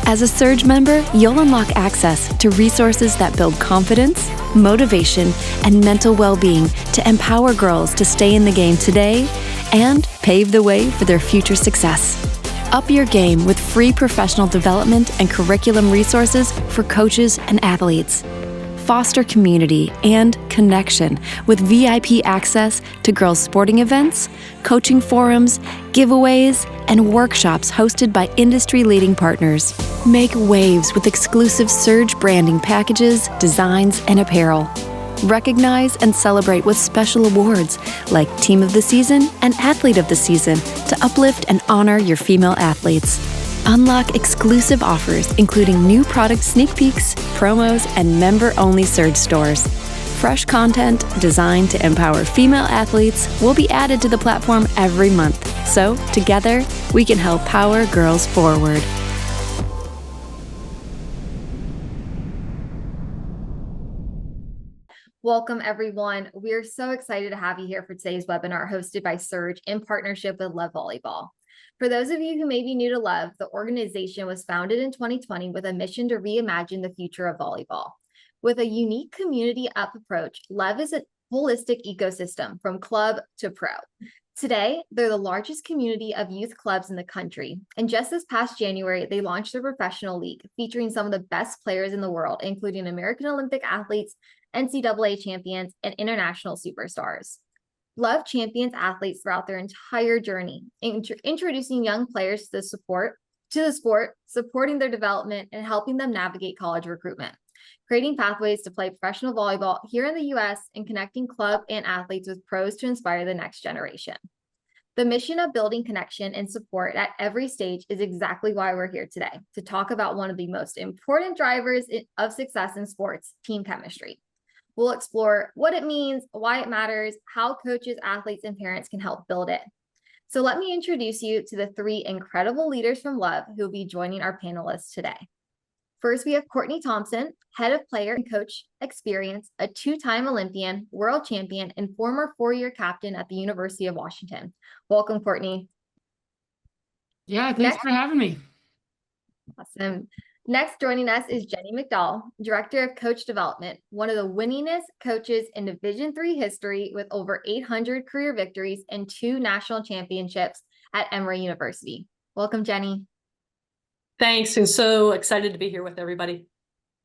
As a SURGE member, you'll unlock access to resources that build confidence, motivation, and mental well-being to empower girls to stay in the game today and pave the way for their future success. Up your game with free professional development and curriculum resources for coaches and athletes. Foster community and connection with VIP access to girls' sporting events, coaching forums, giveaways, and workshops hosted by industry-leading partners. Make waves with exclusive SURGE branding packages, designs, and apparel. Recognize and celebrate with special awards like Team of the Season and Athlete of the Season to uplift and honor your female athletes. Unlock exclusive offers, including new product sneak peeks, promos, and member-only SURGE stores. Fresh content designed to empower female athletes will be added to the platform every month. So, together, we can help power girls forward. Welcome, everyone. We're so excited to have you here for today's webinar hosted by SURGE in partnership with LOVE Volleyball. For those of you who may be new to LOVE, the organization was founded in 2020 with a mission to reimagine the future of volleyball. With a unique community-up approach, LOVE is a holistic ecosystem from club to pro. Today, they're the largest community of youth clubs in the country. And just this past January, they launched their professional league featuring some of the best players in the world, including American Olympic athletes, NCAA champions, and international superstars. LOVE champions athletes throughout their entire journey, introducing young players to the sport, supporting their development, and helping them navigate college recruitment, creating pathways to play professional volleyball here in the U.S. and connecting club and athletes with pros to inspire the next generation. The mission of building connection and support at every stage is exactly why we're here today, to talk about one of the most important drivers of success in sports, team chemistry. We'll explore what it means, why it matters, how coaches, athletes, and parents can help build it. So let me introduce you to the three incredible leaders from LOVE who will be joining our panelists today. First, we have Courtney Thompson, head of player and coach experience, a two-time Olympian, world champion, and former four-year captain at the University of Washington. Welcome, Courtney. Yeah, thanks for having me. Awesome. Next, joining us is Jenny McDowell, Director of Coach Development, one of the winningest coaches in Division III history with over 800 career victories and 2 national championships at Emory University. Welcome, Jenny. Thanks, and so excited to be here with everybody.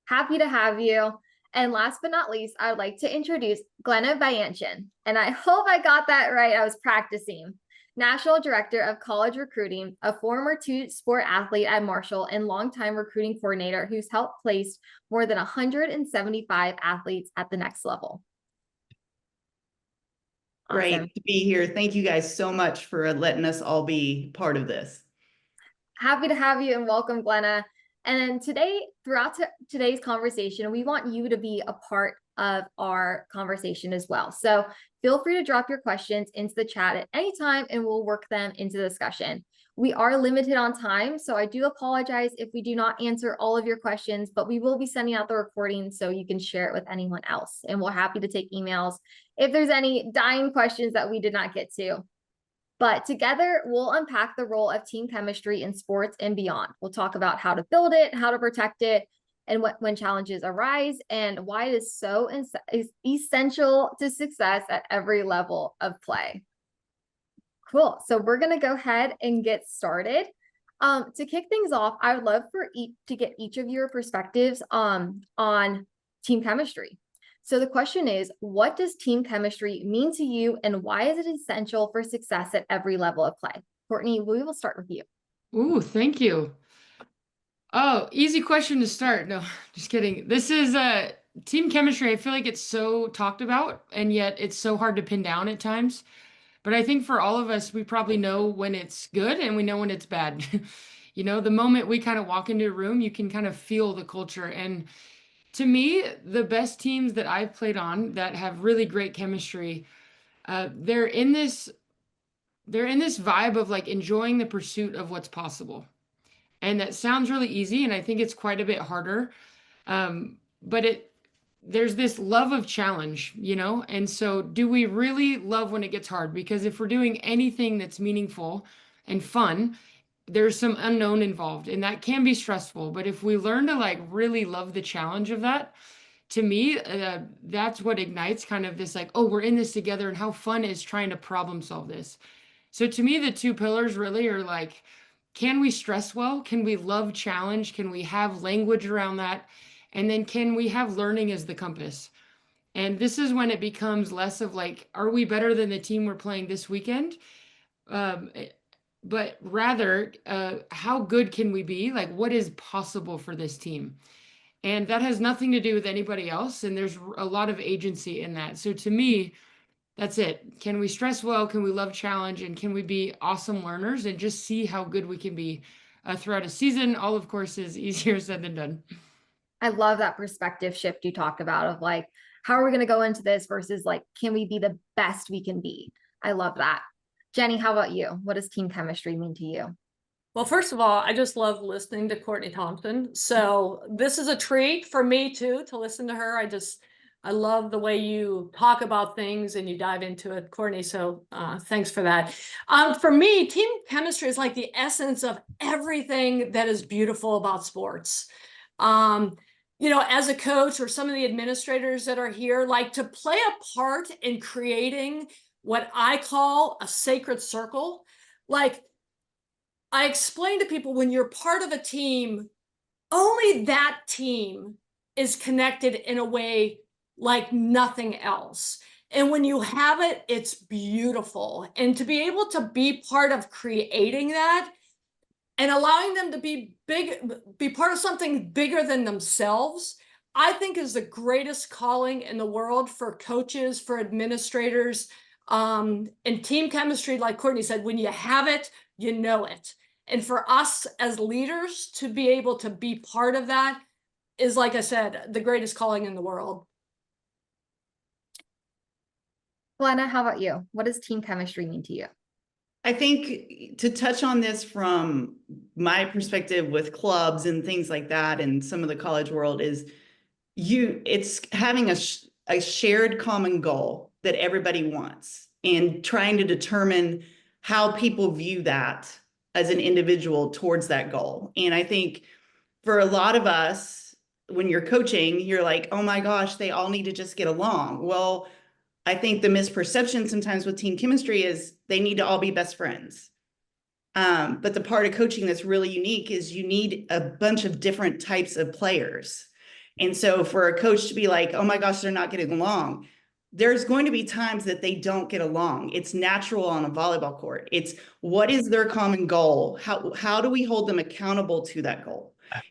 Happy to have you. And last but not least, I would like to introduce Glenna Bayanchin. And I hope I got that right. I was practicing. National Director of College Recruiting, a former two-sport athlete at Marshall and longtime recruiting coordinator who's helped place more than 175 athletes at the next level. Great Awesome. to be here. Thank you guys so much for letting us all be part of this. Happy to have you and welcome, Glenna. And then today, throughout today's conversation, we want you to be a part of our conversation as well. So feel free to drop your questions into the chat at any time and we'll work them into the discussion. We are limited on time, so I do apologize if we do not answer all of your questions, but we will be sending out the recording so you can share it with anyone else. And we're happy to take emails if there's any dying questions that we did not get to. But together, we'll unpack the role of team chemistry in sports and beyond. We'll talk about how to build it, how to protect it, and when challenges arise, and why it is so essential to success at every level of play. Cool. So we're going to go ahead and get started. To kick things off, I would love to get each of your perspectives on team chemistry. So the question is, what does team chemistry mean to you and why is it essential for success at every level of play? Courtney, we will start with you. Ooh, thank you. Oh, easy question to start. No, just kidding. This is team chemistry. I feel like it's so talked about and yet it's so hard to pin down at times. But I think for all of us, we probably know when it's good and we know when it's bad. You know, the moment we kind of walk into a room, you can kind of feel the culture. And to me, the best teams that I've played on that have really great chemistry, they're in this vibe of like enjoying the pursuit of what's possible. And that sounds really easy, and I think it's quite a bit harder. But there's this love of challenge, you know? And so do we really love when it gets hard? Because if we're doing anything that's meaningful and fun, there's some unknown involved, and that can be stressful. But if we learn to like really love the challenge of that, to me, that's what ignites kind of this like, oh, we're in this together, and how fun is trying to problem solve this. So to me, the two pillars really are like, can we stress well? Can we love challenge? Can we have language around that? And then can we have learning as the compass? And this is when it becomes less of like, are we better than the team we're playing this weekend? But rather, how good can we be? Like, what is possible for this team? And that has nothing to do with anybody else. And there's a lot of agency in that. So to me, that's it. Can we stress well? Can we love challenge? And can we be awesome learners and just see how good we can be throughout a season? All, of course, is easier said than done. I love that perspective shift you talked about of like, how are we going to go into this versus like, can we be the best we can be? I love that. Jenny, how about you? What does team chemistry mean to you? Well, first of all, I just love listening to Courtney Thompson. So this is a treat for me too, to listen to her. I love the way you talk about things and you dive into it, Courtney. So thanks for that. For me, team chemistry is like the essence of everything that is beautiful about sports. You know, as a coach or some of the administrators that are here, like to play a part in creating what I call a sacred circle. Like I explain to people, when you're part of a team, only that team is connected in a way like nothing else. And when you have it, it's beautiful. And to be able to be part of creating that and allowing them to be part of something bigger than themselves, I think is the greatest calling in the world for coaches, for administrators. And team chemistry, like Courtney said, when you have it, you know it. And for us as leaders to be able to be part of that is, like I said, the greatest calling in the world. Glenna, how about you? What does team chemistry mean to you? I think to touch on this from my perspective with clubs and things like that, and some of the college world, is it's having a shared common goal that everybody wants and trying to determine how people view that as an individual towards that goal. And I think for a lot of us, when you're coaching, you're like, oh my gosh, they all need to just get along. Well, I think the misperception sometimes with team chemistry is they need to all be best friends. But the part of coaching that's really unique is you need a bunch of different types of players. And so for a coach to be like, oh my gosh, they're not getting along, there's going to be times that they don't get along. It's natural on a volleyball court. It's what is their common goal? How do we hold them accountable to that goal?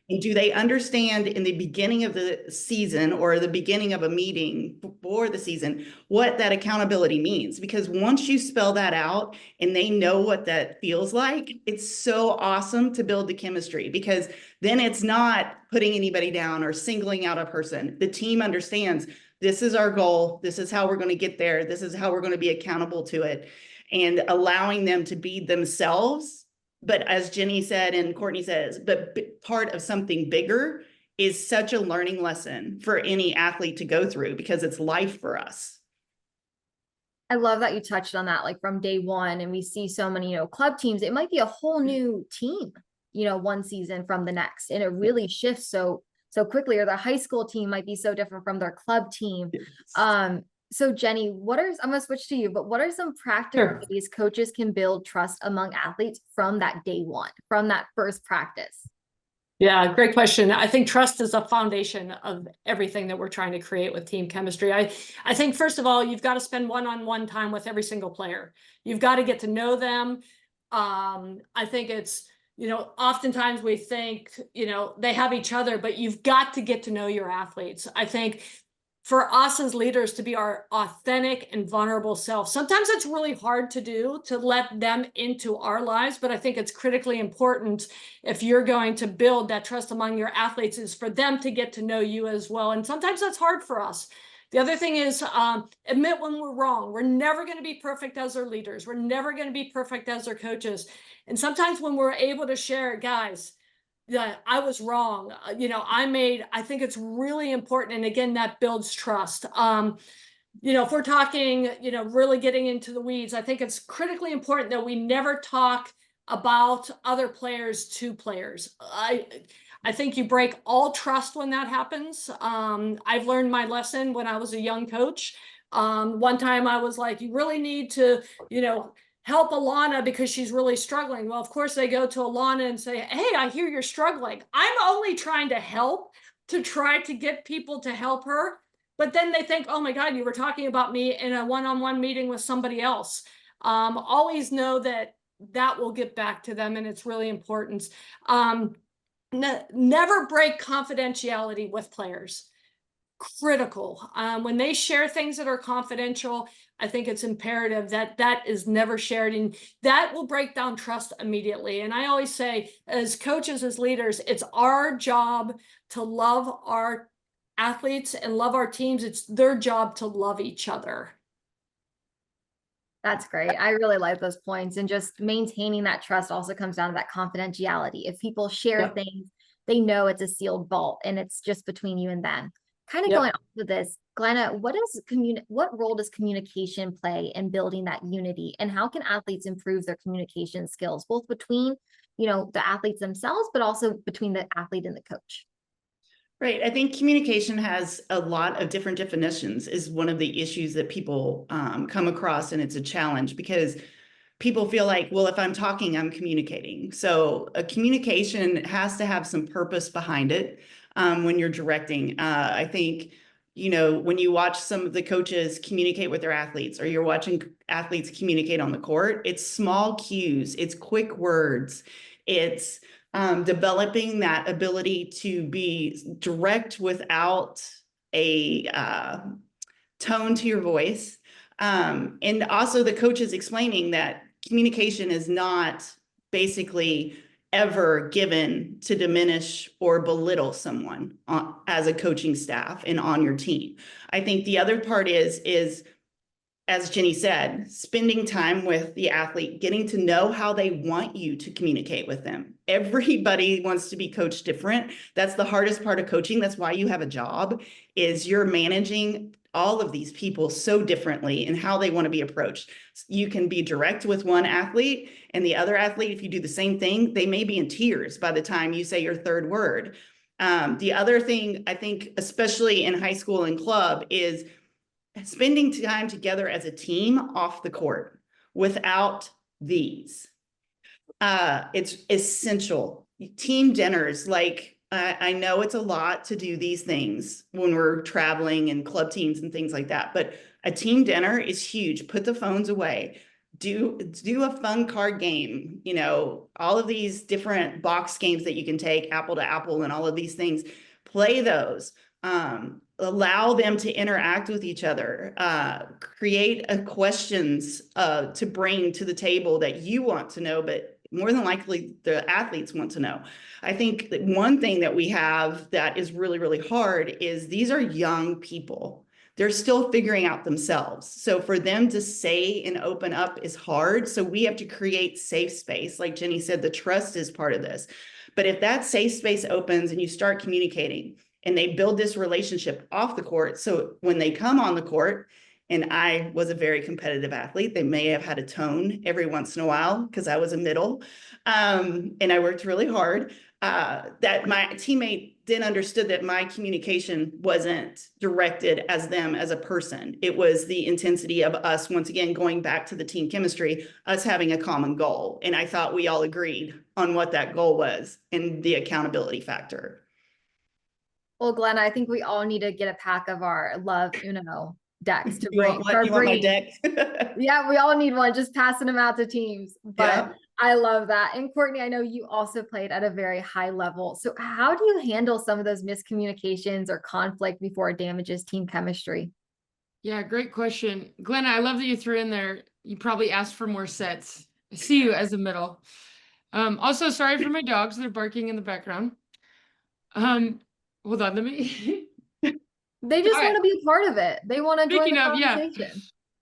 And do they understand in the beginning of the season or the beginning of a meeting before the season what that accountability means? Because once you spell that out and they know what that feels like, it's so awesome to build the chemistry, because then it's not putting anybody down or singling out a person. The team understands this is our goal. This is how we're going to get there. This is how we're going to be accountable to it, and allowing them to be themselves. But as Jenny said, and Courtney says, but part of something bigger is such a learning lesson for any athlete to go through, because it's life for us. I love that you touched on that, like from day one, and we see so many, club teams, it might be a whole new team, one season from the next, and it really shifts so quickly. Or the high school team might be so different from their club team. Yes. So Jenny, I'm going to switch to you, but what are some practical ways coaches can build trust among athletes from that day one, from that first practice? Yeah, great question. I think trust is a foundation of everything that we're trying to create with team chemistry. I think, first of all, you've got to spend one-on-one time with every single player. You've got to get to know them. I think it's, oftentimes we think, they have each other, but you've got to get to know your athletes. I think for us as leaders to be our authentic and vulnerable self, sometimes it's really hard to do, to let them into our lives. But I think it's critically important, if you're going to build that trust among your athletes, is for them to get to know you as well. And sometimes that's hard for us. The other thing is admit when we're wrong. We're never going to be perfect as our leaders. We're never going to be perfect as our coaches. And sometimes when we're able to share, guys, yeah, I was wrong. I think it's really important. And again, that builds trust. If we're talking, really getting into the weeds, I think it's critically important that we never talk about other players to players. I think you break all trust when that happens. I've learned my lesson when I was a young coach. One time I was like, you really need to, help Alana because she's really struggling. Well, of course they go to Alana and say, hey, I hear you're struggling. I'm only trying to help, to try to get people to help her. But then they think, oh my God, you were talking about me in a one-on-one meeting with somebody else. Always know that will get back to them, and it's really important. Never break confidentiality with players. Critical. When they share things that are confidential, I think it's imperative that that is never shared, and that will break down trust immediately. And I always say, as coaches, as leaders, it's our job to love our athletes and love our teams. It's their job to love each other. That's great. I really like those points, and just maintaining that trust also comes down to that confidentiality. If people share things, they know it's a sealed vault and it's just between you and them. Kind of going off of this, Glenna, what role does communication play in building that unity, and how can athletes improve their communication skills, both between, the athletes themselves, but also between the athlete and the coach? Right. I think communication has a lot of different definitions, is one of the issues that people come across, and it's a challenge because people feel like, well, if I'm talking, I'm communicating. So a communication has to have some purpose behind it when you're directing. I think, when you watch some of the coaches communicate with their athletes, or you're watching athletes communicate on the court, it's small cues, it's quick words, it's developing that ability to be direct without a tone to your voice. And also the coaches explaining that communication is not basically ever given to diminish or belittle someone as a coaching staff and on your team. I think the other part is as Jenny said, spending time with the athlete, getting to know how they want you to communicate with them. Everybody wants to be coached different. That's the hardest part of coaching. That's why you have a job, is you're managing all of these people so differently in how they want to be approached. You can be direct with one athlete, and the other athlete, if you do the same thing, they may be in tears by the time you say your third word. The other thing, I think, especially in high school and club, is spending time together as a team off the court. Without these, it's essential. Team dinners, like I know it's a lot to do these things when we're traveling and club teams and things like that, but a team dinner is huge. Put the phones away. Do a fun card game, all of these different box games that you can take, apple to apple and all of these things. Play those. Allow them to interact with each other, create questions to bring to the table that you want to know, but more than likely the athletes want to know. I think that one thing that we have that is really, really hard is these are young people. They're still figuring out themselves. So for them to say and open up is hard. So we have to create safe space. Like Jenny said, the trust is part of this. But if that safe space opens and you start communicating, and they build this relationship off the court, so when they come on the court, and I was a very competitive athlete, they may have had a tone every once in a while because I was a middle, and I worked really hard, that my teammate then understood that my communication wasn't directed as them as a person. It was the intensity of us, once again, going back to the team chemistry, us having a common goal. And I thought we all agreed on what that goal was and the accountability factor. Well, Glenn, I think we all need to get a pack of our Love Uno decks to bring. You want my deck? Yeah, we all need one, just passing them out to teams. But I love that. And Courtney, I know you also played at a very high level. So how do you handle some of those miscommunications or conflict before it damages team chemistry? Yeah, great question. Glenna, I love that you threw in there. You probably asked for more sets. I see you as a middle. Also, sorry for my dogs. They're barking in the background. Hold on, let me. They just want to be a part of it. They want to join the conversation. Yeah,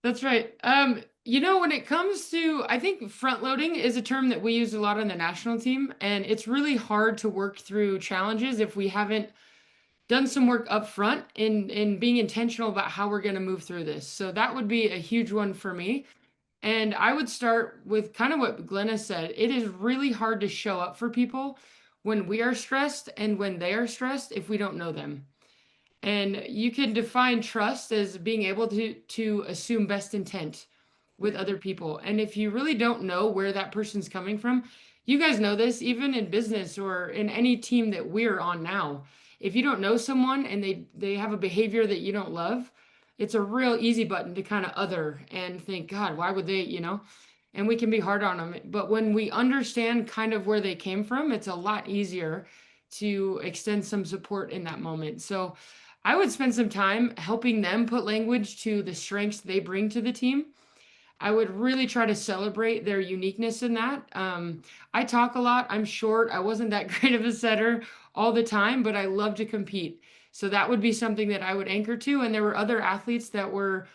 that's right. When it comes to, I think front loading is a term that we use a lot on the national team, and it's really hard to work through challenges if we haven't done some work up front in being intentional about how we're going to move through this. So that would be a huge one for me. And I would start with kind of what Glenna said. It is really hard to show up for people when we are stressed and when they are stressed if we don't know them. And you can define trust as being able to assume best intent with other people. And if you really don't know where that person's coming from, you guys know this even in business or in any team that we're on now. If you don't know someone and they have a behavior that you don't love, it's a real easy button to kind of other and think, God, why would they, and we can be hard on them. But when we understand kind of where they came from, it's a lot easier to extend some support in that moment. So I would spend some time helping them put language to the strengths they bring to the team. I would really try to celebrate their uniqueness in that. I talk a lot. I'm short. I wasn't that great of a setter all the time, but I love to compete. So that would be something that I would anchor to. And there were other athletes that were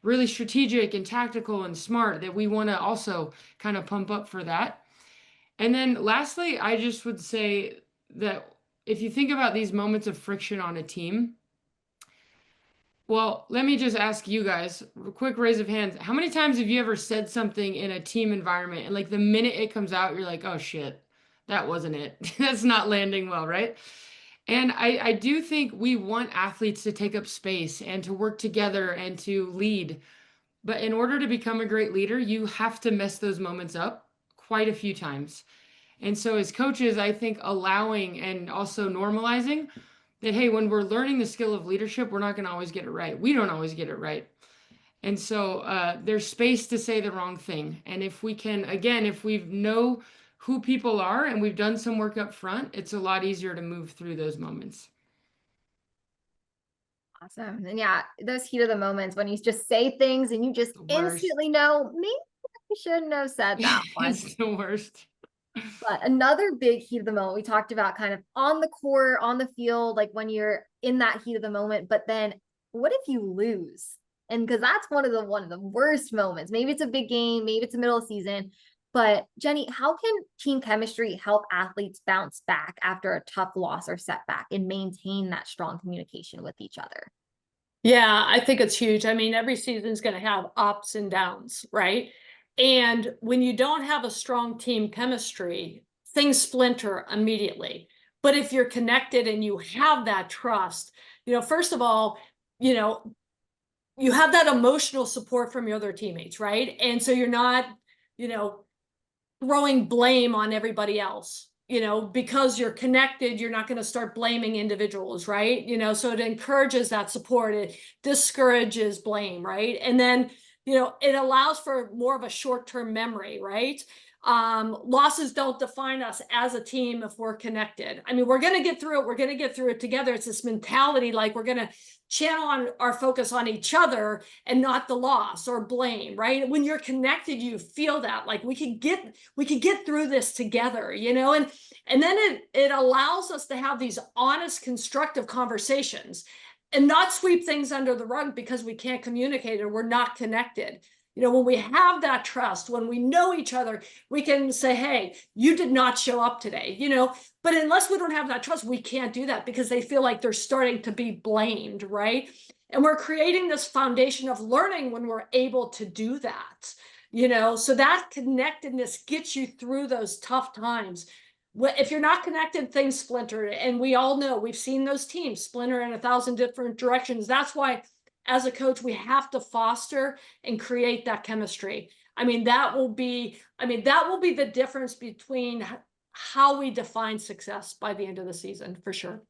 really strategic and tactical and smart that we want to also kind of pump up for that. And then lastly, I just would say that if you think about these moments of friction on a team, well, let me just ask you guys, a quick raise of hands. How many times have you ever said something in a team environment and like the minute it comes out, you're like, oh shit, that wasn't it. That's not landing well, right? And I do think we want athletes to take up space and to work together and to lead. But in order to become a great leader, you have to mess those moments up quite a few times. And so as coaches, I think allowing and also normalizing that, hey, when we're learning the skill of leadership, we're not going to always get it right. We don't always get it right. And so there's space to say the wrong thing. And if we can, again, if we know who people are and we've done some work up front, it's a lot easier to move through those moments. Awesome. And yeah, those heat of the moments when you just say things and you just instantly know, maybe I shouldn't have said that one. It's the worst. But another big heat of the moment, we talked about kind of on the court, on the field, like when you're in that heat of the moment, but then what if you lose? And because that's one of the worst moments. Maybe it's a big game, maybe it's the middle of the season. But Jenny, how can team chemistry help athletes bounce back after a tough loss or setback and maintain that strong communication with each other? Yeah, I think it's huge. I mean, every season is going to have ups and downs, right? And when you don't have a strong team chemistry, things splinter immediately. But if you're connected and you have that trust, first of all, you have that emotional support from your other teammates, right? And so you're not, throwing blame on everybody else, because you're connected, you're not going to start blaming individuals, right? So it encourages that support, it discourages blame, right? And then, it allows for more of a short-term memory, right? Losses don't define us as a team if we're connected. I mean, we're going to get through it. We're going to get through it together. It's this mentality, like we're going to channel on our focus on each other and not the loss or blame, right? When you're connected, you feel that like we could get through this together, and then it allows us to have these honest, constructive conversations and not sweep things under the rug because we can't communicate or we're not connected. When we have that trust, when we know each other, we can say, hey, you did not show up today, but unless we don't have that trust, we can't do that because they feel like they're starting to be blamed, right? And we're creating this foundation of learning when we're able to do that, so that connectedness gets you through those tough times. If you're not connected, things splinter. And we all know, we've seen those teams splinter in 1,000 different directions. That's why as a coach, we have to foster and create that chemistry. I mean, that will be the difference between how we define success by the end of the season, for sure.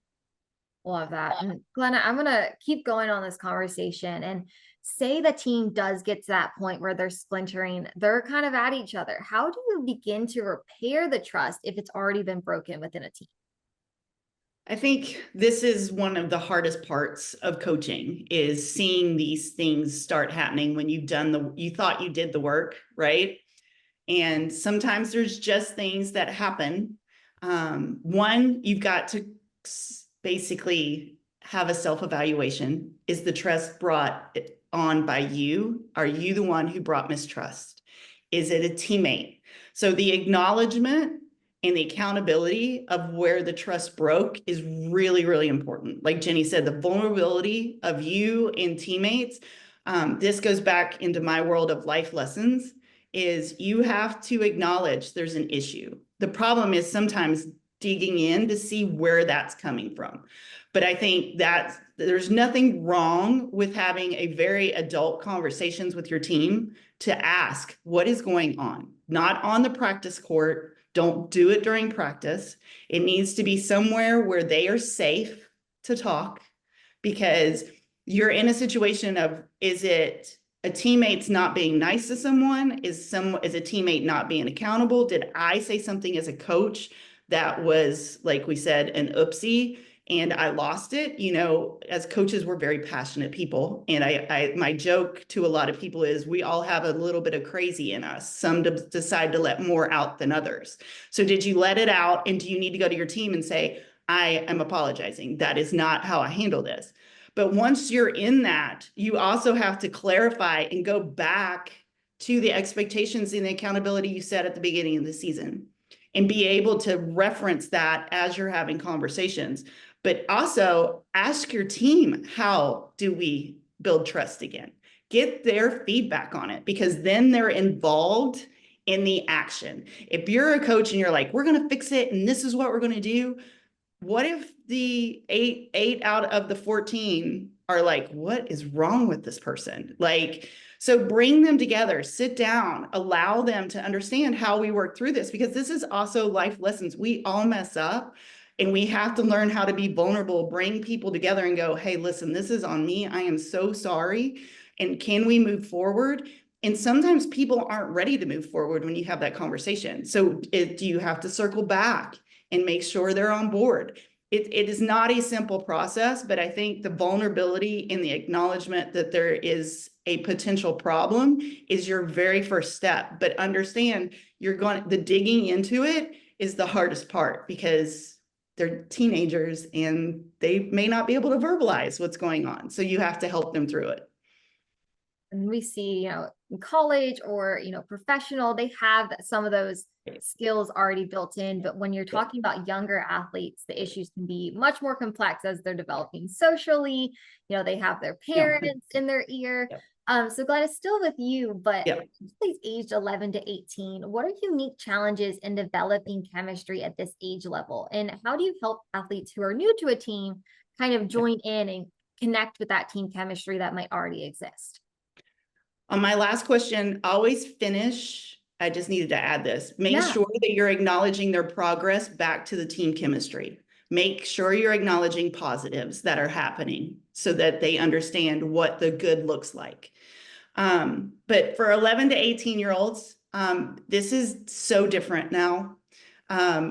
Love that. And Glenna, I'm going to keep going on this conversation and say the team does get to that point where they're splintering, they're kind of at each other. How do you begin to repair the trust if it's already been broken within a team? I think this is one of the hardest parts of coaching is seeing these things start happening when you thought you did the work, right? And sometimes there's just things that happen. One, you've got to basically have a self-evaluation. Is the trust brought on by you? Are you the one who brought mistrust? Is it a teammate? So the acknowledgement and the accountability of where the trust broke is really, really important. Like Jenny said, the vulnerability of you and teammates. This goes back into my world of life lessons. is you have to acknowledge there's an issue. The problem is sometimes digging in to see where that's coming from. But I think that there's nothing wrong with having a very adult conversations with your team to ask what is going on, not on the practice court. Don't do it during practice. It needs to be somewhere where they are safe to talk, because you're in a situation of, is it a teammate's not being nice to someone? Is a teammate not being accountable? Did I say something as a coach that was, like we said, an oopsie and I lost it? You know, as coaches, we're very passionate people. And my joke to a lot of people is we all have a little bit of crazy in us. Some decide to let more out than others. So did you let it out? And do you need to go to your team and say, I am apologizing. That is not how I handle this. But once you're in that, you also have to clarify and go back to the expectations and the accountability you set at the beginning of the season, and be able to reference that as you're having conversations. But also ask your team, how do we build trust again? Get their feedback on it, because then they're involved in the action. If you're a coach and you're like, we're going to fix it and this is what we're going to do, what if the eight out of the 14 are like, what is wrong with this person? Like, so bring them together, sit down, allow them to understand how we work through this, because this is also life lessons. We all mess up and we have to learn how to be vulnerable, bring people together and go, hey, listen, this is on me. I am so sorry. And can we move forward? And sometimes people aren't ready to move forward when you have that conversation. So do you have to circle back and make sure they're on board? It is not a simple process, but I think the vulnerability and the acknowledgement that there is a potential problem is your very first step. But understand, the digging into it is the hardest part, because they're teenagers and they may not be able to verbalize what's going on. So you have to help them through it. And we see, in college or, professional, they have some of those skills already built in. But when you're talking about younger athletes, the issues can be much more complex as they're developing socially. They have their parents in their ear. So Gladys, still with you, but athletes aged 11 to 18, what are unique challenges in developing chemistry at this age level? And how do you help athletes who are new to a team kind of join in and connect with that team chemistry that might already exist? On my last question, always finish. I just needed to add this. Make sure that you're acknowledging their progress back to the team chemistry. Make sure you're acknowledging positives that are happening so that they understand what the good looks like. But for 11 to 18-year-olds, this is so different now.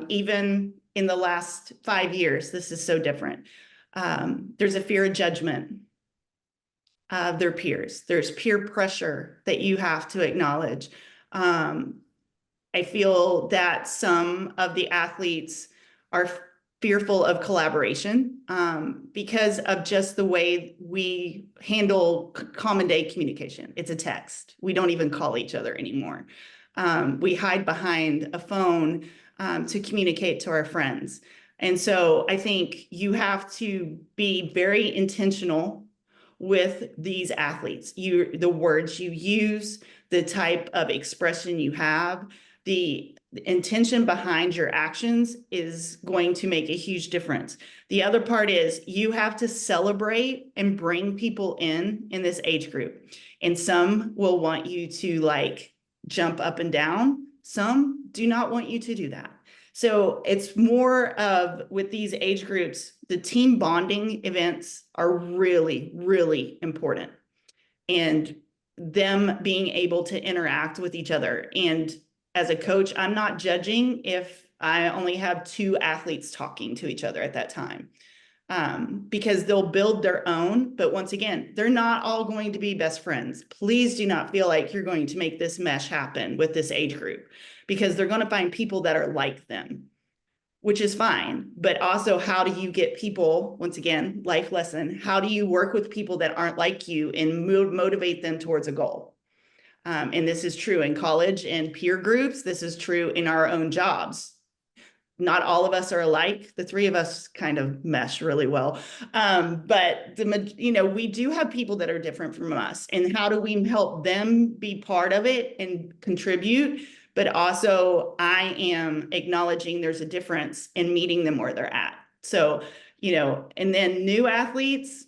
Even in the last 5 years, this is so different. There's a fear of judgment of their peers. There's peer pressure that you have to acknowledge. I feel that some of the athletes are fearful of collaboration because of just the way we handle common day communication. It's a text. We don't even call each other anymore. We hide behind a phone to communicate to our friends. And so I think you have to be very intentional with these athletes. The words you use, the type of expression you have, the intention behind your actions is going to make a huge difference. The other part is you have to celebrate and bring people in this age group. And some will want you to like jump up and down. Some do not want you to do that. So it's more of, with these age groups, the team bonding events are really, really important. And them being able to interact with each other. And as a coach, I'm not judging if I only have 2 athletes talking to each other at that time, because they'll build their own. But once again, they're not all going to be best friends. Please do not feel like you're going to make this mesh happen with this age group, because they're going to find people that are like them, which is fine. But also, how do you get people, once again, life lesson, how do you work with people that aren't like you and motivate them towards a goal? And this is true in college and peer groups. This is true in our own jobs. not all of us are alike. The three of us kind of mesh really well. But we do have people that are different from us, and how do we help them be part of it and contribute? But also I am acknowledging there's a difference in meeting them where they're at. So, and then new athletes,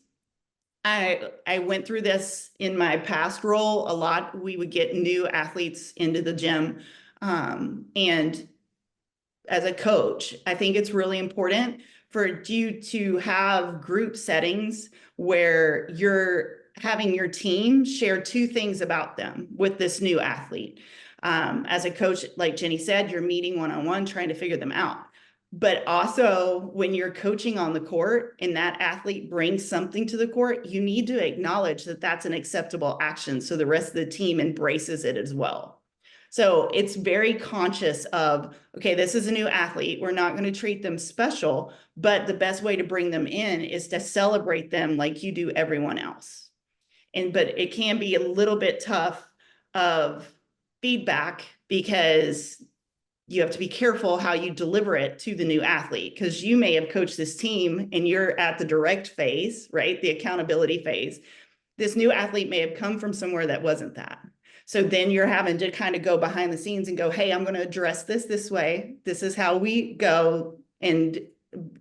I went through this in my past role a lot. We would get new athletes into the gym. And as a coach, I think it's really important for you to have group settings where you're having your team share two things about them with this new athlete. As a coach, like Jenny said, you're meeting one-on-one, trying to figure them out. But also when you're coaching on the court and that athlete brings something to the court, you need to acknowledge that that's an acceptable action, so the rest of the team embraces it as well. So it's very conscious of, okay, this is a new athlete. We're not going to treat them special, but the best way to bring them in is to celebrate them like you do everyone else. But it can be a little bit tough of feedback, because you have to be careful how you deliver it to the new athlete, because you may have coached this team and you're at the direct phase, right? The accountability phase. This new athlete may have come from somewhere that wasn't that. So then you're having to kind of go behind the scenes and go, hey, I'm going to address this way. This is how we go, and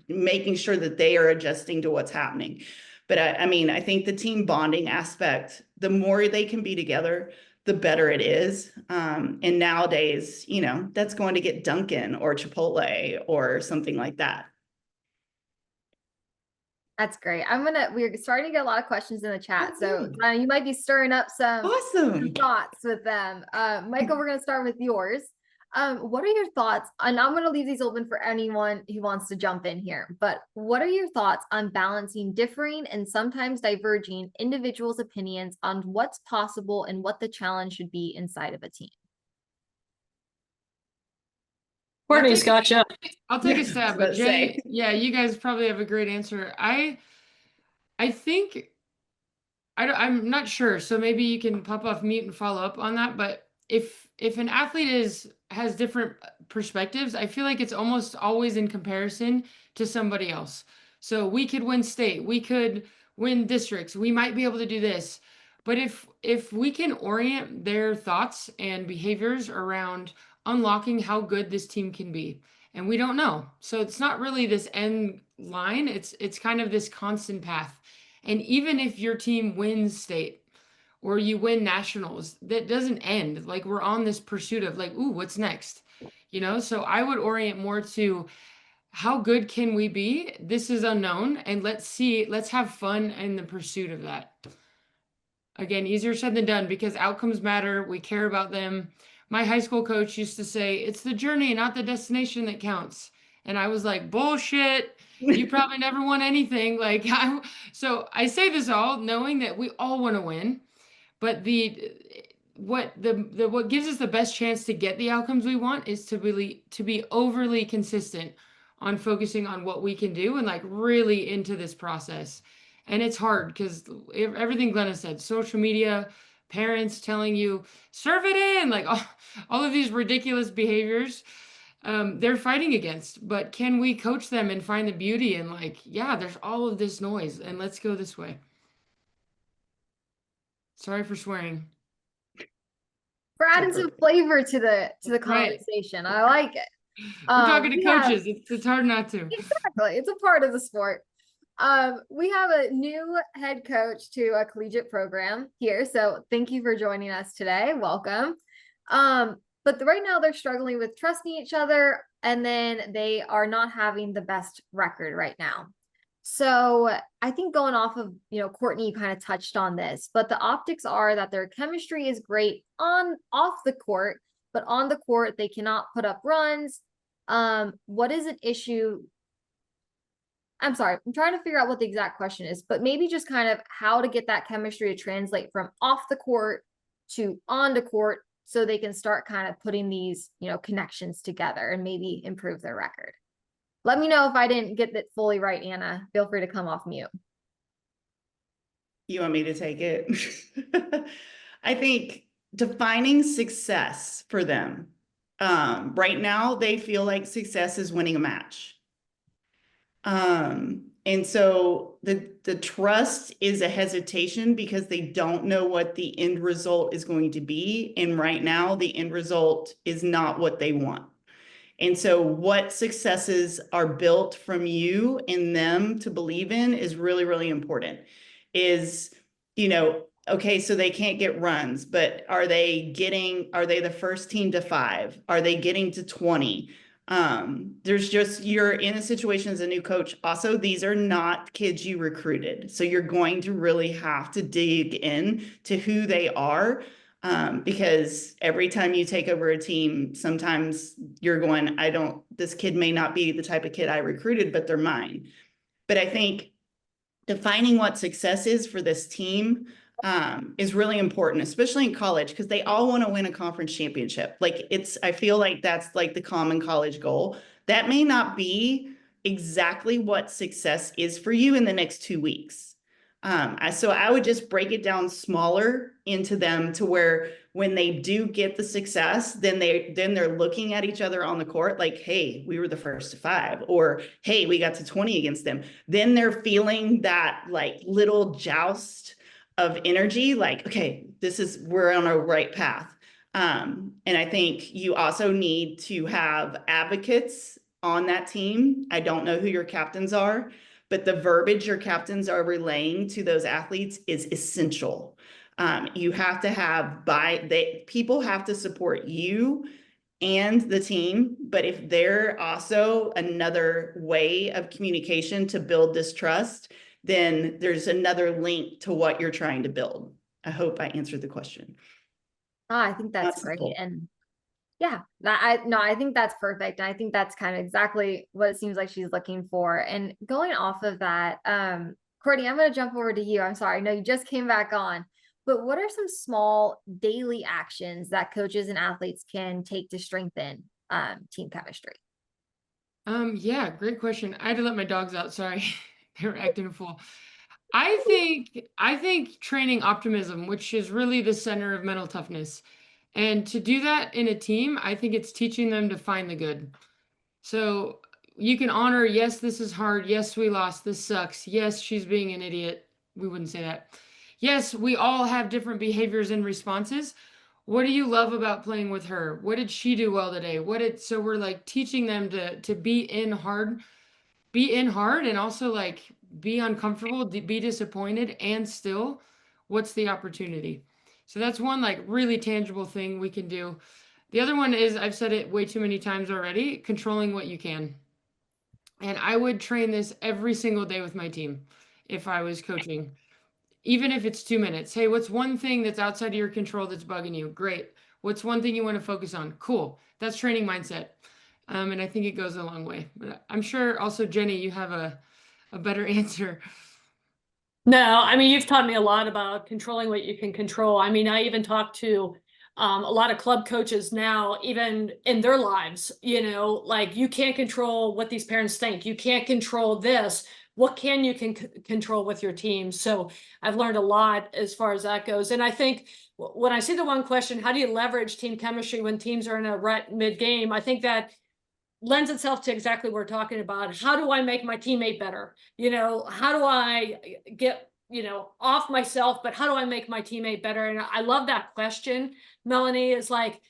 making sure that they are adjusting to what's happening. But I think the team bonding aspect, the more they can be together, the better it is. And nowadays, that's going to get Dunkin' or Chipotle or something like that. That's great. We're starting to get a lot of questions in the chat. So you might be stirring up some thoughts with them. Michael, we're going to start with yours. What are your thoughts? And I'm going to leave these open for anyone who wants to jump in here, but what are your thoughts on balancing differing and sometimes diverging individuals' opinions on what's possible and what the challenge should be inside of a team? Courtney's gotcha. I'll take a stab, but Jay, yeah, you guys probably have a great answer. I think I'm not sure, so maybe you can pop off mute and follow up on that. But if an athlete has different perspectives, I feel like it's almost always in comparison to somebody else. So we could win state, we could win districts, we might be able to do this. But if we can orient their thoughts and behaviors around unlocking how good this team can be, and we don't know, so it's not really this end line, it's kind of this constant path. And even if your team wins state or you win nationals, that doesn't end. Like, we're on this pursuit of like, ooh, what's next? So I would orient more to how good can we be? This is unknown, and let's have fun in the pursuit of that. Again, easier said than done, because outcomes matter. We care about them. My high school coach used to say, it's the journey, not the destination, that counts. And I was like, bullshit. You probably never won anything. So I say this all knowing that we all want to win, but what gives us the best chance to get the outcomes we want is to be overly consistent on focusing on what we can do and really into this process. And it's hard because everything Glenna said, social media, parents telling you, serve it in, all of these ridiculous behaviors, they're fighting against. But can we coach them and find the beauty in yeah, there's all of this noise and let's go this way. Sorry for swearing. For adding some flavor to the conversation. Right. I like it. We're talking to coaches. It's hard not to. Exactly. It's a part of the sport. We have a new head coach to a collegiate program here. So thank you for joining us today. Welcome. But right now they're struggling with trusting each other, and then they are not having the best record right now. So I think going off of, Courtney, you kind of touched on this, but the optics are that their chemistry is great off the court, but on the court, they cannot put up runs. What is an issue? I'm sorry, I'm trying to figure out what the exact question is, but maybe just kind of how to get that chemistry to translate from off the court to on the court, so they can start kind of putting these, connections together and maybe improve their record. Let me know if I didn't get that fully right, Anna. Feel free to come off mute. You want me to take it? I think defining success for them Right now, they feel like success is winning a match. And so the trust is a hesitation because they don't know what the end result is going to be. And right now, the end result is not what they want. And so what successes are built from you and them to believe in is really, really important. Is, okay, so they can't get runs, but are they the first team to 5? Are they getting to 20? You're in a situation as a new coach. Also, these are not kids you recruited. So you're going to really have to dig in to who they are. Because every time you take over a team, sometimes you're going, this kid may not be the type of kid I recruited, but they're mine. But I think defining what success is for this team is really important, especially in college, because they all want to win a conference championship. I feel like that's like the common college goal. That may not be exactly what success is for you in the next 2 weeks. So I would just break it down smaller into them to where when they do get the success, then they're looking at each other on the court like, hey, we were the first to 5, or hey, we got to 20 against them. Then they're feeling that like little joust of energy, like, okay, we're on a right path. And I think you also need to have advocates on that team. I don't know who your captains are, but the verbiage your captains are relaying to those athletes is essential. You have to have people have to support you and the team, but if they're also another way of communication to build this trust, then there's another link to what you're trying to build. I hope I answered the question. I think that's great. And yeah, I think that's perfect. And I think that's kind of exactly what it seems like she's looking for. And going off of that, Courtney, I'm going to jump over to you. I'm sorry. I know you just came back on, but what are some small daily actions that coaches and athletes can take to strengthen team chemistry? Yeah, great question. I had to let my dogs out. Sorry. They were acting a fool. I think training optimism, which is really the center of mental toughness. And to do that in a team, I think it's teaching them to find the good. So you can honor, yes, this is hard. Yes, we lost. This sucks. Yes, she's being an idiot. We wouldn't say that. Yes, we all have different behaviors and responses. What do you love about playing with her? What did she do well today? So we're like teaching them to be in hard and also like be uncomfortable, be disappointed, and still what's the opportunity? So that's one like really tangible thing we can do. The other one is, I've said it way too many times already, controlling what you can. And I would train this every single day with my team if I was coaching, even if it's 2 minutes. Hey, what's one thing that's outside of your control that's bugging you? Great. What's one thing you want to focus on? Cool. That's training mindset. And I think it goes a long way. But I'm sure also, Jenny, you have a better answer. No, I mean, you've taught me a lot about controlling what you can control. I mean, I even talk to a lot of club coaches now, even in their lives, like you can't control what these parents think. You can't control this. What can you control with your team? So I've learned a lot as far as that goes. And I think when I see the one question, how do you leverage team chemistry when teams are in a rut mid-game? I think that lends itself to exactly what we're talking about. How do I make my teammate better? How do I get, off myself, but how do I make my teammate better? And I love that question, Melanie, is like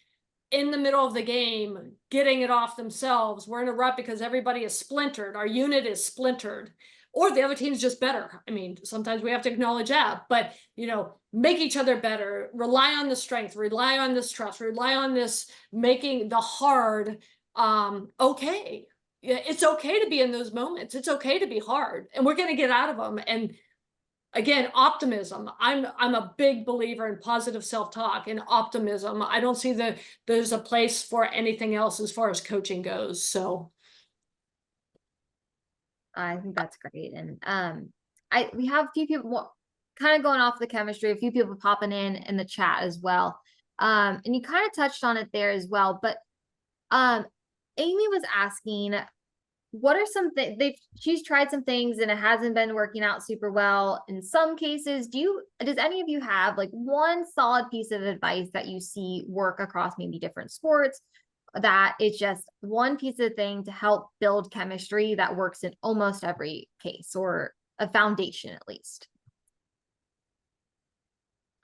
in the middle of the game, getting it off themselves. We're in a rut because everybody is splintered. Our unit is splintered, or the other team's just better. I mean, sometimes we have to acknowledge that, but make each other better, rely on the strength, rely on this trust, rely on this, making the hard okay. It's okay to be in those moments. It's okay to be hard, and we're going to get out of them. And again, optimism. I'm a big believer in positive self-talk and optimism. I don't see that there's a place for anything else as far as coaching goes. So I think that's great. And we have a few people kind of going off the chemistry, a few people popping in the chat as well. And you kind of touched on it there as well, but Amy was asking, what are some things she's tried some things and it hasn't been working out super well in some cases. Does any of you have like one solid piece of advice that you see work across maybe different sports that is just one piece of thing to help build chemistry that works in almost every case, or a foundation at least?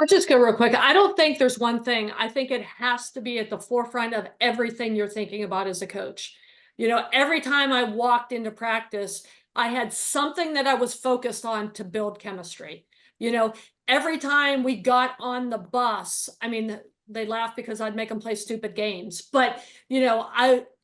I'll just go real quick. I don't think there's one thing. I think it has to be at the forefront of everything you're thinking about as a coach. You know, every time I walked into practice, I had something that I was focused on to build chemistry. You know, every time we got on the bus, I mean, they laughed because I'd make them play stupid games, but you know,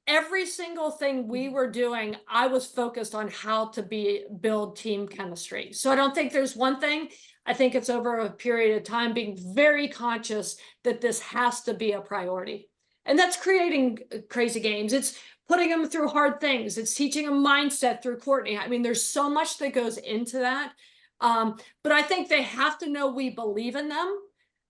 every single thing we were doing, I was focused on how to build team chemistry. So I don't think there's one thing. I think it's over a period of time being very conscious that this has to be a priority. And that's creating crazy games. It's putting them through hard things. It's teaching a mindset through Courtney. I mean, there's so much that goes into that. But I think they have to know we believe in them.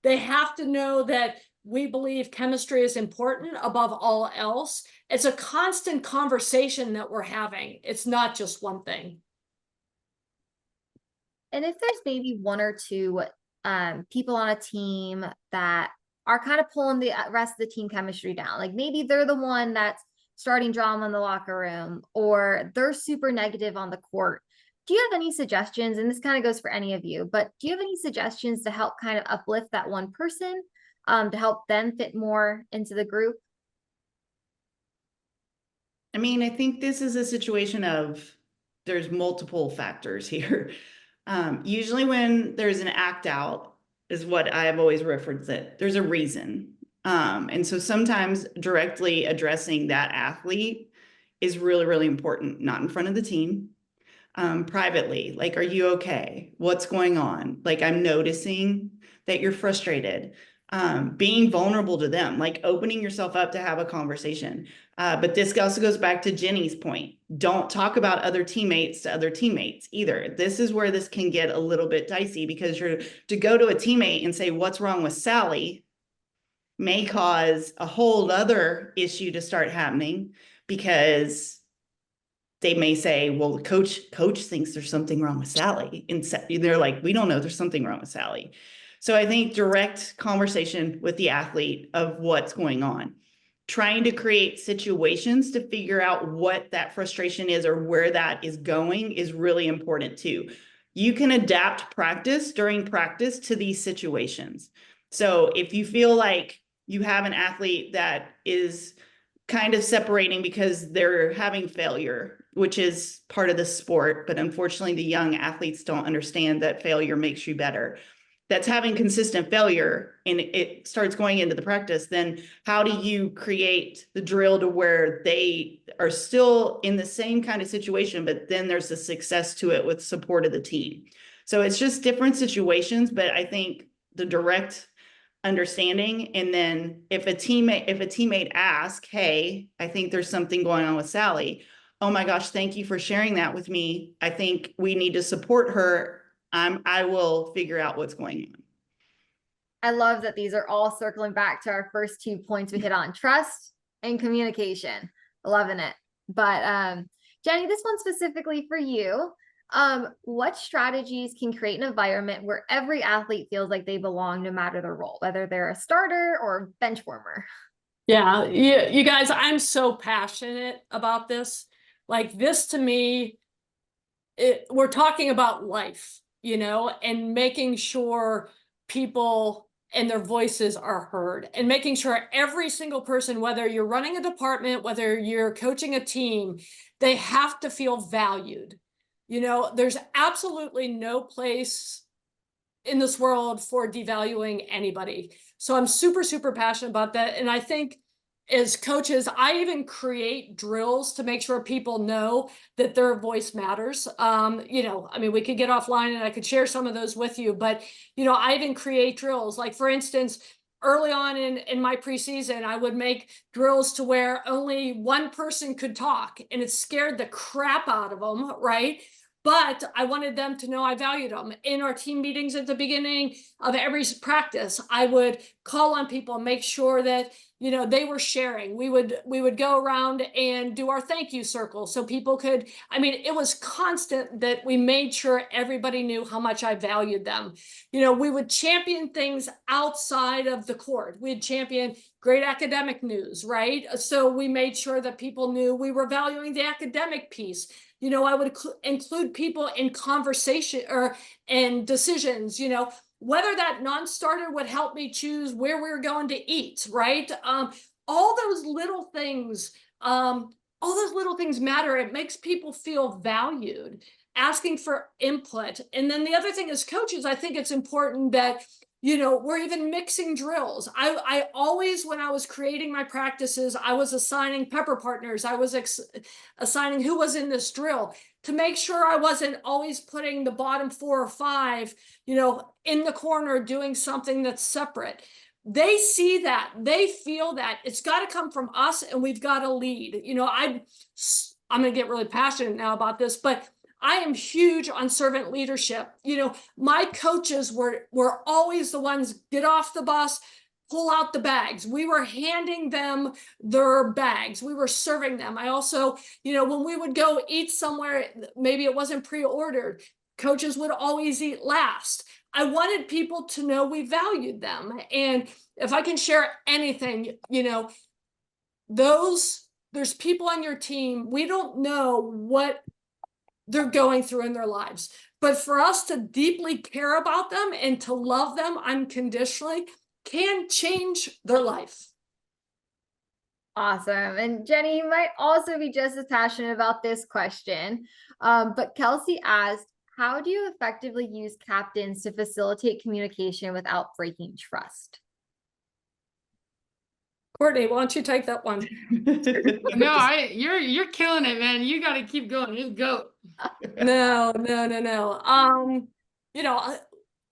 They have to know that we believe chemistry is important above all else. It's a constant conversation that we're having. It's not just one thing. And if there's maybe one or two people on a team that are kind of pulling the rest of the team chemistry down, like maybe they're the one that's starting drama in the locker room, or they're super negative on the court, do you have any suggestions? And this kind of goes for any of you, but do you have any suggestions to help kind of uplift that one person, to help them fit more into the group? I mean, I think this is a situation of there's multiple factors here. Usually when there's an act out is what I've always referenced it. There's a reason. And so sometimes directly addressing that athlete is really, really important, not in front of the team, privately. Like, are you okay? What's going on? Like, I'm noticing that you're frustrated. Being vulnerable to them, like opening yourself up to have a conversation. But this also goes back to Jenny's point. Don't talk about other teammates to other teammates either. This is where this can get a little bit dicey, because you're to go to a teammate and say, what's wrong with Sally, may cause a whole other issue to start happening, because they may say, well, the coach thinks there's something wrong with Sally. And they're like, we don't know there's something wrong with Sally. So I think direct conversation with the athlete of what's going on, trying to create situations to figure out what that frustration is or where that is going is really important too. You can adapt practice during practice to these situations. So if you feel like you have an athlete that is kind of separating because they're having failure, which is part of the sport, but unfortunately the young athletes don't understand that failure makes you better. That's having consistent failure and it starts going into the practice, then how do you create the drill to where they are still in the same kind of situation, but then there's a success to it with support of the team. So it's just different situations, but I think the direct understanding. And then if a teammate asks, hey, I think there's something going on with Sally. Oh my gosh, thank you for sharing that with me. I think we need to support her. I will figure out what's going on. I love that these are all circling back to our first 2 points we hit on: trust and communication. Loving it. But Jenny, this one specifically for you. What strategies can create an environment where every athlete feels like they belong, no matter their role, whether they're a starter or bench warmer? Yeah, you guys, I'm so passionate about this. Like, this to me, we're talking about life, you know, and making sure people and their voices are heard, and making sure every single person, whether you're running a department, whether you're coaching a team, they have to feel valued. You know, there's absolutely no place in this world for devaluing anybody. So I'm super, super passionate about that. And I think as coaches, I even create drills to make sure people know that their voice matters. You know, I mean, we could get offline and I could share some of those with you, but, you know, I even create drills. Like, for instance, early on in my preseason, I would make drills to where only one person could talk, and it scared the crap out of them, right? But I wanted them to know I valued them. In our team meetings at the beginning of every practice, I would call on people and make sure that they were sharing. We would go around and do our thank you circle so people could, it was constant that we made sure everybody knew how much I valued them. We would champion things outside of the court. We'd champion great academic news, right? So we made sure that people knew we were valuing the academic piece. I would include people in conversation or in decisions, whether that non-starter would help me choose where we were going to eat, right? All those little things matter. It makes people feel valued, asking for input. And then the other thing is coaches, I think it's important that, we're even mixing drills. I always, when I was creating my practices, I was assigning pepper partners. I was assigning who was in this drill to make sure I wasn't always putting the bottom 4 or 5, in the corner doing something that's separate. They see that, they feel that. It's got to come from us, and we've got to lead. I'm going to get really passionate now about this, but I am huge on servant leadership. My coaches were always the ones, get off the bus, pull out the bags. We were handing them their bags. We were serving them. I also, when we would go eat somewhere, maybe it wasn't pre-ordered, coaches would always eat last. I wanted people to know we valued them. And if I can share anything, there's people on your team, we don't know what they're going through in their lives. But for us to deeply care about them and to love them unconditionally can change their life. Awesome. And Jenny, you might also be just as passionate about this question. But Kelsey asked, how do you effectively use captains to facilitate communication without breaking trust? Courtney, why don't you take that one? No, you're killing it, man. You got to keep going. Just go. No.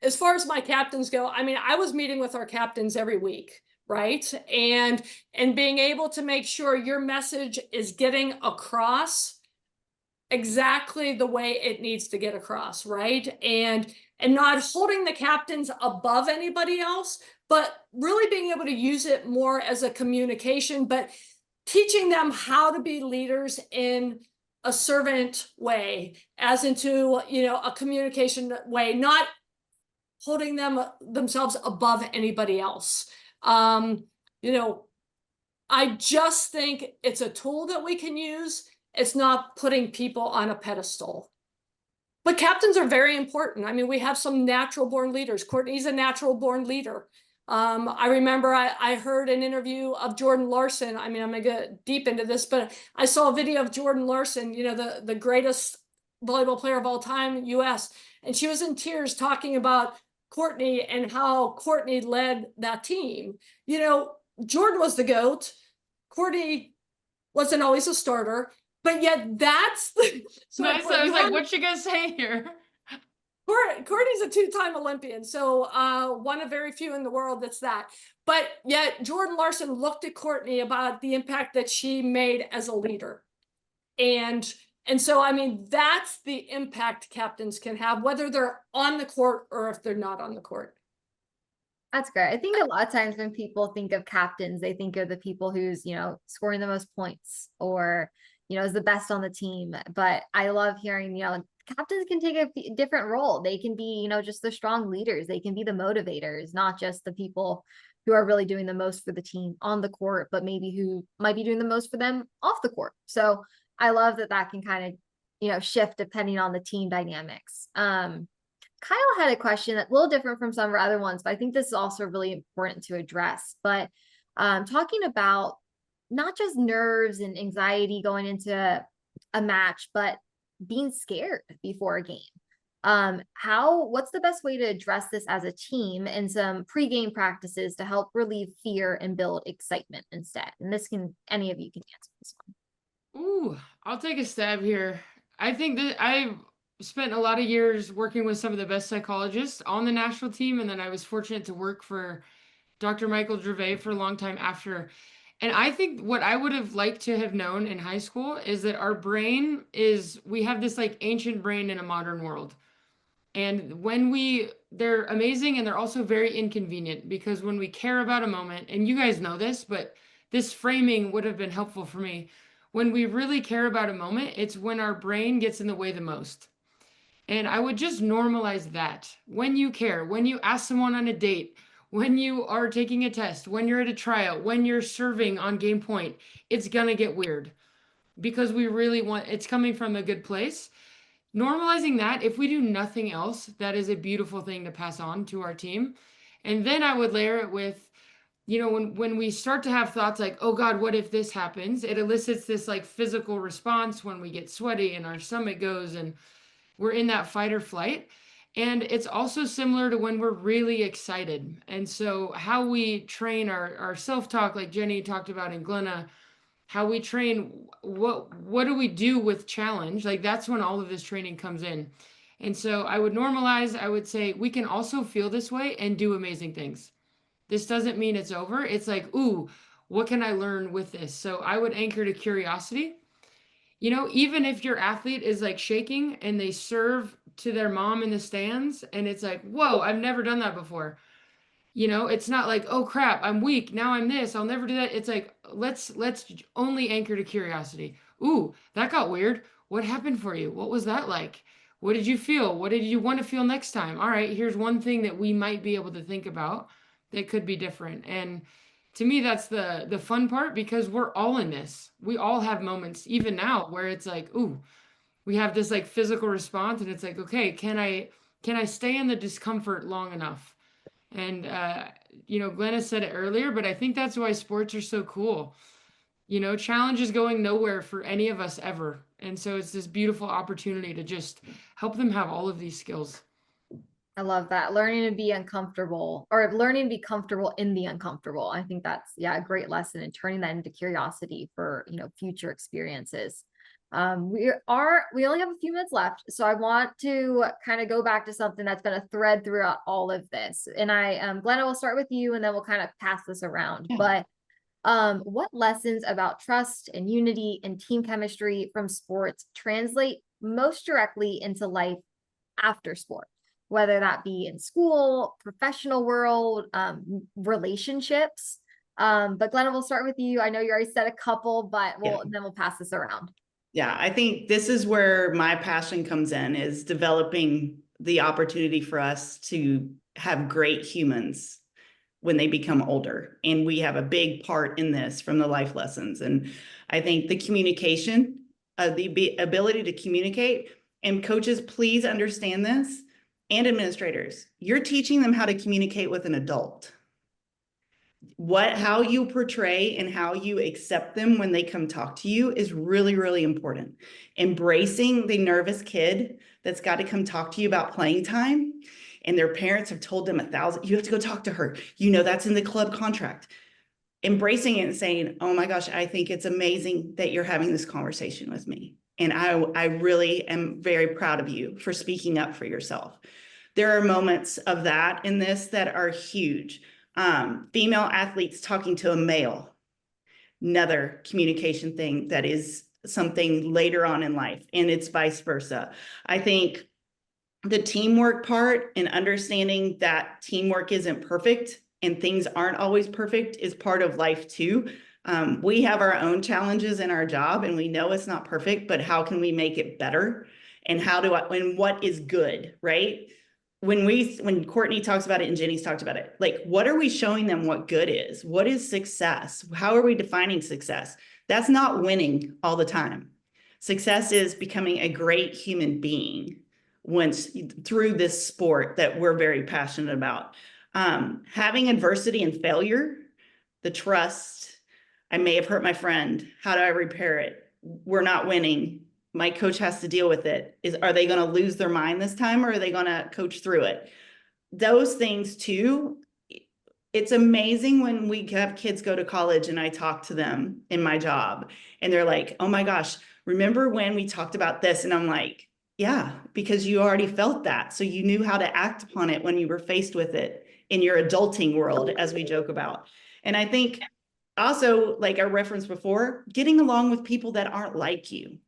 As far as my captains go, I was meeting with our captains every week, right? And being able to make sure your message is getting across exactly the way it needs to get across, right? And not holding the captains above anybody else, but really being able to use it more as a communication, but teaching them how to be leaders in a servant way, as into, a communication way, not holding themselves above anybody else. I just think it's a tool that we can use. It's not putting people on a pedestal. But captains are very important. We have some natural born leaders. Courtney's a natural born leader. I remember I heard an interview of Jordan Larson. I'm going to get deep into this, but I saw a video of Jordan Larson, the greatest volleyball player of all time, US. And she was in tears talking about Courtney and how Courtney led that team. Jordan was the GOAT. Courtney wasn't always a starter, but yet that's so I was like, what you gonna say here? Courtney's a 2-time Olympian, so one of very few in the world that's that. But yet Jordan Larson looked at Courtney about the impact that she made as a leader. And so, that's the impact captains can have, whether they're on the court or if they're not on the court. That's great. I think a lot of times when people think of captains, they think of the people who's, scoring the most points or, is the best on the team. But I love hearing, captains can take a different role. They can be, just the strong leaders. They can be the motivators, not just the people who are really doing the most for the team on the court, but maybe who might be doing the most for them off the court. So I love that can kind of, shift depending on the team dynamics. Kyle had a question that's a little different from some of our other ones, but I think this is also really important to address. But talking about not just nerves and anxiety going into a match, but being scared before a game. What's the best way to address this as a team and some pre-game practices to help relieve fear and build excitement instead? And any of you can answer this one. Ooh, I'll take a stab here. I think that I've spent a lot of years working with some of the best psychologists on the national team, and then I was fortunate to work for Dr. Michael Gervais for a long time after. And I think what I would have liked to have known in high school is that we have this like ancient brain in a modern world. And they're amazing, and they're also very inconvenient, because when we care about a moment, and you guys know this, but this framing would have been helpful for me. When we really care about a moment, it's when our brain gets in the way the most. And I would just normalize that. When you care, when you ask someone on a date, when you are taking a test, when you're at a tryout, when you're serving on game point, it's going to get weird, because we really want, it's coming from a good place. Normalizing that, if we do nothing else, that is a beautiful thing to pass on to our team. And then I would layer it with, when we start to have thoughts like, oh God, what if this happens? It elicits this like physical response when we get sweaty and our stomach goes and we're in that fight or flight. And it's also similar to when we're really excited. And so how we train our self-talk, like Jenny talked about in Glenna, how we train, what do we do with challenge? Like that's when all of this training comes in. And so I would normalize, I would say we can also feel this way and do amazing things. This doesn't mean it's over. It's like, ooh, what can I learn with this? So I would anchor to curiosity. Even if your athlete is like shaking and they serve to their mom in the stands and it's like, whoa, I've never done that before. It's not like, oh crap, I'm weak. Now I'm this. I'll never do that. It's like, let's only anchor to curiosity. Ooh, that got weird. What happened for you? What was that like? What did you feel? What did you want to feel next time? All right, here's one thing that we might be able to think about that could be different. And to me, that's the fun part, because we're all in this. We all have moments, even now, where it's like, ooh, we have this like physical response, and it's like, okay, can I stay in the discomfort long enough? And Glenna said it earlier, but I think that's why sports are so cool. Challenge is going nowhere for any of us ever. And so it's this beautiful opportunity to just help them have all of these skills. I love that. Learning to be uncomfortable, or learning to be comfortable in the uncomfortable. I think that's, a great lesson, and turning that into curiosity for, future experiences. We only have a few minutes left, so I want to kind of go back to something that's been a thread throughout all of this. And Glenna, we'll start with you, and then we'll kind of pass this around. Yeah. But what lessons about trust and unity and team chemistry from sports translate most directly into life after sport? Whether that be in school, professional world, relationships. But Glenna, we'll start with you. I know you already said a couple, but then we'll pass this around. Yeah, I think this is where my passion comes in, is developing the opportunity for us to have great humans when they become older. And we have a big part in this from the life lessons. And I think the communication, the ability to communicate, and coaches, please understand this. And administrators, you're teaching them how to communicate with an adult. How you portray and how you accept them when they come talk to you is really, really important. Embracing the nervous kid that's got to come talk to you about playing time, and their parents have told them 1,000, you have to go talk to her. That's in the club contract. Embracing it and saying, oh my gosh, I think it's amazing that you're having this conversation with me. And I really am very proud of you for speaking up for yourself. There are moments of that in this that are huge. Female athletes talking to a male, another communication thing that is something later on in life, and it's vice versa. I think the teamwork part and understanding that teamwork isn't perfect and things aren't always perfect is part of life too. We have our own challenges in our job, and we know it's not perfect, but how can we make it better? And what is good, right? When Courtney talks about it and Jenny's talked about it, like, what are we showing them what good is? What is success? How are we defining success? That's not winning all the time. Success is becoming a great human being through this sport that we're very passionate about. Having adversity and failure, the trust, I may have hurt my friend. How do I repair it? We're not winning. My coach has to deal with it. Are they going to lose their mind this time, or are they going to coach through it? Those things too. It's amazing when we have kids go to college and I talk to them in my job and they're like, oh my gosh, remember when we talked about this? And I'm like, yeah, because you already felt that. So you knew how to act upon it when you were faced with it in your adulting world, as we joke about. And I think also, like I referenced before, getting along with people that aren't like you.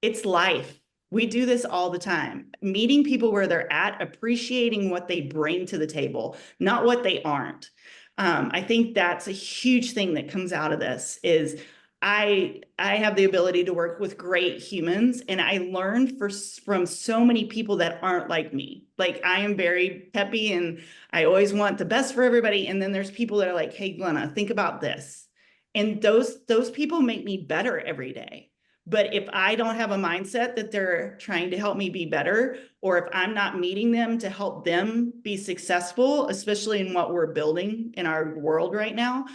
It's life. We do this all the time, meeting people where they're at, appreciating what they bring to the table, not what they aren't. I think that's a huge thing that comes out of this is I have the ability to work with great humans, and I learned from so many people that aren't like me. Like, I am very peppy and I always want the best for everybody. And then there's people that are like, hey, Glenna, think about this. And those people make me better every day. But if I don't have a mindset that they're trying to help me be better, or if I'm not meeting them to help them be successful, especially in what we're building in our world right now,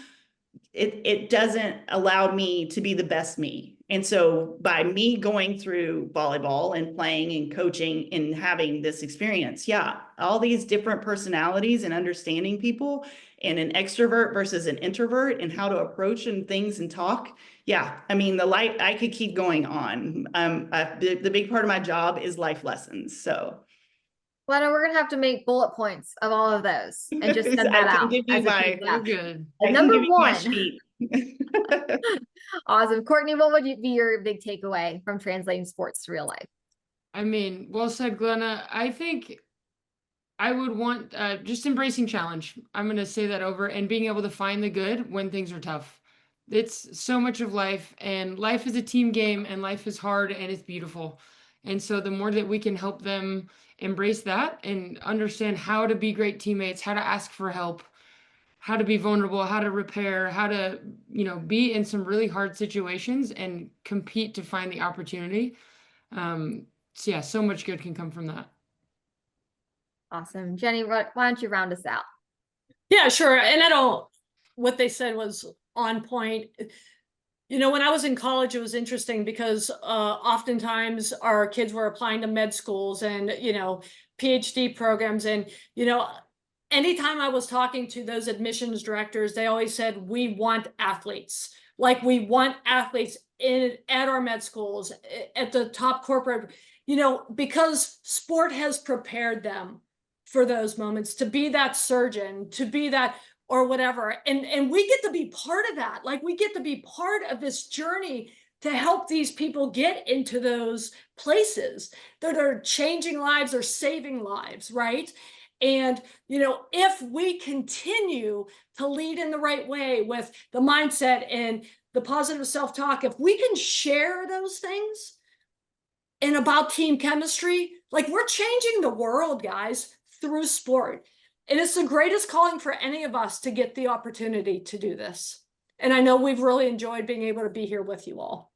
it doesn't allow me to be the best me. And so by me going through volleyball and playing and coaching and having this experience, yeah, all these different personalities and understanding people and an extrovert versus an introvert and how to approach and things and talk. Yeah, I mean, I could keep going on. The big part of my job is life lessons. So Glenna, we're gonna have to make bullet points of all of those and just send that I can out give you as a my- PDF. So good. Number one. sheet. Awesome. Courtney, what would be your big takeaway from translating sports to real life? I mean, well said, Glenna. I think I would want just embracing challenge. I'm going to say that over, and being able to find the good when things are tough. It's so much of life, and life is a team game, and life is hard and it's beautiful. And so the more that we can help them embrace that and understand how to be great teammates, how to ask for help, how to be vulnerable, how to repair, how to, be in some really hard situations and compete to find the opportunity. So yeah, so much good can come from that. Awesome. Jenny, why don't you round us out? Yeah, sure. And what they said was on point. When I was in college, it was interesting because oftentimes our kids were applying to med schools and, PhD programs. And, anytime I was talking to those admissions directors, they always said, we want athletes. Like, we want athletes at our med schools, at the top corporate, because sport has prepared them for those moments to be that surgeon, to be that or whatever. And we get to be part of that. Like, we get to be part of this journey to help these people get into those places that are changing lives or saving lives, right? And, if we continue to lead in the right way with the mindset and the positive self-talk, if we can share those things and about team chemistry, like, we're changing the world, guys, through sport. And it's the greatest calling for any of us to get the opportunity to do this. And I know we've really enjoyed being able to be here with you all.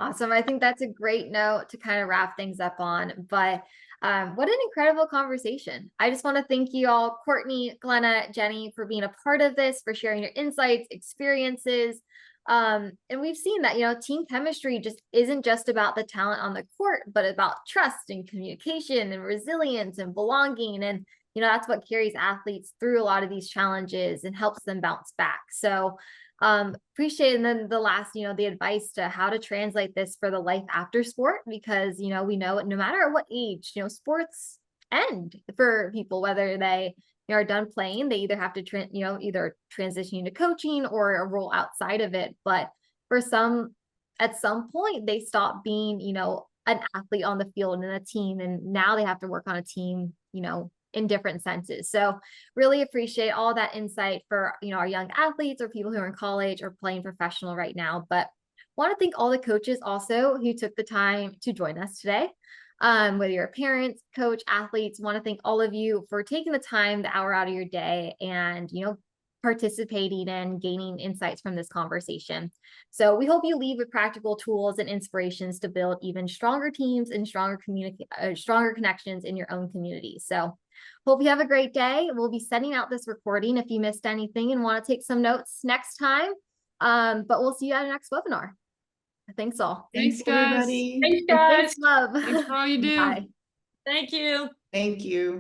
Awesome. I think that's a great note to kind of wrap things up on. But what an incredible conversation. I just want to thank you all, Courtney, Glenna, Jenny, for being a part of this, for sharing your insights, experiences. And we've seen that, team chemistry just isn't just about the talent on the court, but about trust and communication and resilience and belonging. And, that's what carries athletes through a lot of these challenges and helps them bounce back. So appreciate, and then the last, the advice to how to translate this for the life after sport, because, we know no matter what age, sports end for people, whether they are done playing, they either have to, either transition into coaching or a role outside of it. But for some, at some point, they stop being, an athlete on the field and a team, and now they have to work on a team, in different senses. So really appreciate all that insight for, our young athletes or people who are in college or playing professional right now. But want to thank all the coaches also who took the time to join us today. Whether you're parents, coach, athletes, want to thank all of you for taking the time, the hour out of your day, and, participating and gaining insights from this conversation. So we hope you leave with practical tools and inspirations to build even stronger teams and stronger connections in your own community. So hope you have a great day. We'll be sending out this recording if you missed anything and want to take some notes next time. But we'll see you at our next webinar. Thanks all. Thanks, guys. Everybody. Thanks, guys. Thanks, love. Thanks for all you do. Bye. Thank you. Thank you.